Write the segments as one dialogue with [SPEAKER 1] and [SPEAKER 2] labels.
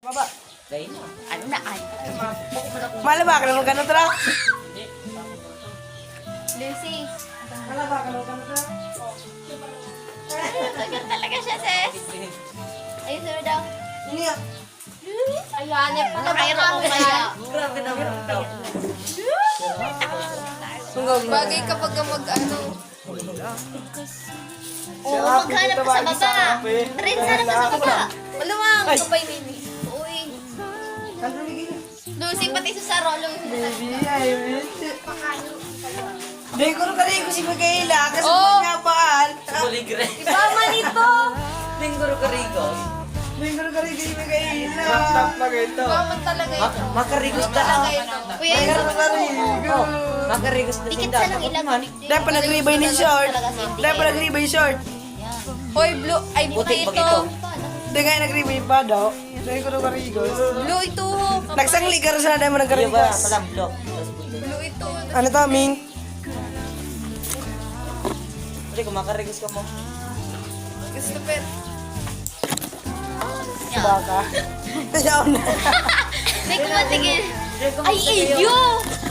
[SPEAKER 1] Baba.
[SPEAKER 2] Dahil na.
[SPEAKER 3] Ano na ay?
[SPEAKER 1] Malaba ka naman ka na tra.
[SPEAKER 3] Lucy.
[SPEAKER 1] Malaba ka naman ka na tra.
[SPEAKER 3] Tagal talaga siya, sis. Ayun, sino daw?
[SPEAKER 1] Ini ah.
[SPEAKER 3] Ayan, eh, pala mayroon ko kaya.
[SPEAKER 2] Grabe naman ito.
[SPEAKER 4] Bagay kapag mag-ano.
[SPEAKER 3] Oo, maghanap ka sa baba. Rin, hanap ka sa baba.
[SPEAKER 4] Malamang kapay nini.
[SPEAKER 3] Uy.
[SPEAKER 1] Ano lagi?
[SPEAKER 3] Lucy, pati sa Saro, Lucy.
[SPEAKER 1] Baby, I miss you. Dahil ko rin ko si Mikaela kasi
[SPEAKER 4] Oh.
[SPEAKER 1] pagkapaan.
[SPEAKER 2] Buligre.
[SPEAKER 4] Tama nito.
[SPEAKER 2] Linggo karigos.
[SPEAKER 1] Dahil ko rin si Mikaela.
[SPEAKER 4] Tama talaga ito.
[SPEAKER 2] Makarigos
[SPEAKER 4] Talaga
[SPEAKER 2] na.
[SPEAKER 4] ito.
[SPEAKER 3] Kuya,
[SPEAKER 1] Dahil ko
[SPEAKER 2] Oh, makarigos na
[SPEAKER 3] dikit
[SPEAKER 2] sinda.
[SPEAKER 3] sa nang ilag.
[SPEAKER 1] Dahil pa nag-ribay ni short. Dahil pa nag-ribay short.
[SPEAKER 4] Hoy, blue. Ay,
[SPEAKER 2] Butik
[SPEAKER 4] ito.
[SPEAKER 2] pag ito.
[SPEAKER 1] Dahil nga nag-ribay pa daw. Dahil ko rin karigos.
[SPEAKER 4] Blue ito.
[SPEAKER 1] Nagsangli ka rin sa naday mo ng
[SPEAKER 2] Iya ba?
[SPEAKER 1] karigos.
[SPEAKER 2] Palamblo.
[SPEAKER 4] Blue ito.
[SPEAKER 1] Ano to, Ming?
[SPEAKER 2] Hindi ko makarigos ka mo.
[SPEAKER 4] Christopher.
[SPEAKER 1] Baka. Ayaw na.
[SPEAKER 3] Hindi ko matigil. Ay, iyo!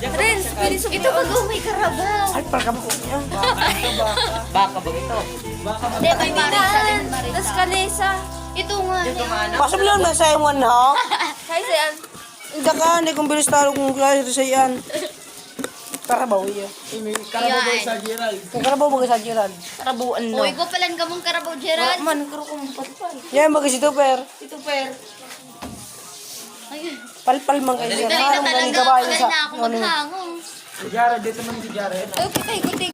[SPEAKER 4] Renz, bilis
[SPEAKER 3] Ito pag may karabaw.
[SPEAKER 1] Ay, parang po niya.
[SPEAKER 2] Baka ba ito?
[SPEAKER 3] Hindi, may Marisa din, Marisa.
[SPEAKER 4] Tas Kanesa.
[SPEAKER 3] Ito nga.
[SPEAKER 1] Pasok lang na sa iwan ha.
[SPEAKER 4] Hi, Sayan.
[SPEAKER 1] Hindi ka, hindi kong bilis talo kung kaya sa iyan. Karabaw iya.
[SPEAKER 3] Yan.
[SPEAKER 1] Karabaw ba sa Gerald?
[SPEAKER 4] Karabuan
[SPEAKER 3] Uy, gupalan ka mong karabaw, Gerald.
[SPEAKER 4] Man, karo kong patpal.
[SPEAKER 1] Yan, baga si Tupper.
[SPEAKER 4] Ito, Per.
[SPEAKER 3] Ayun.
[SPEAKER 1] Palpal man kayo.
[SPEAKER 3] Dali na talaga. Tagal na ako maghangong.
[SPEAKER 4] Ay, kitay,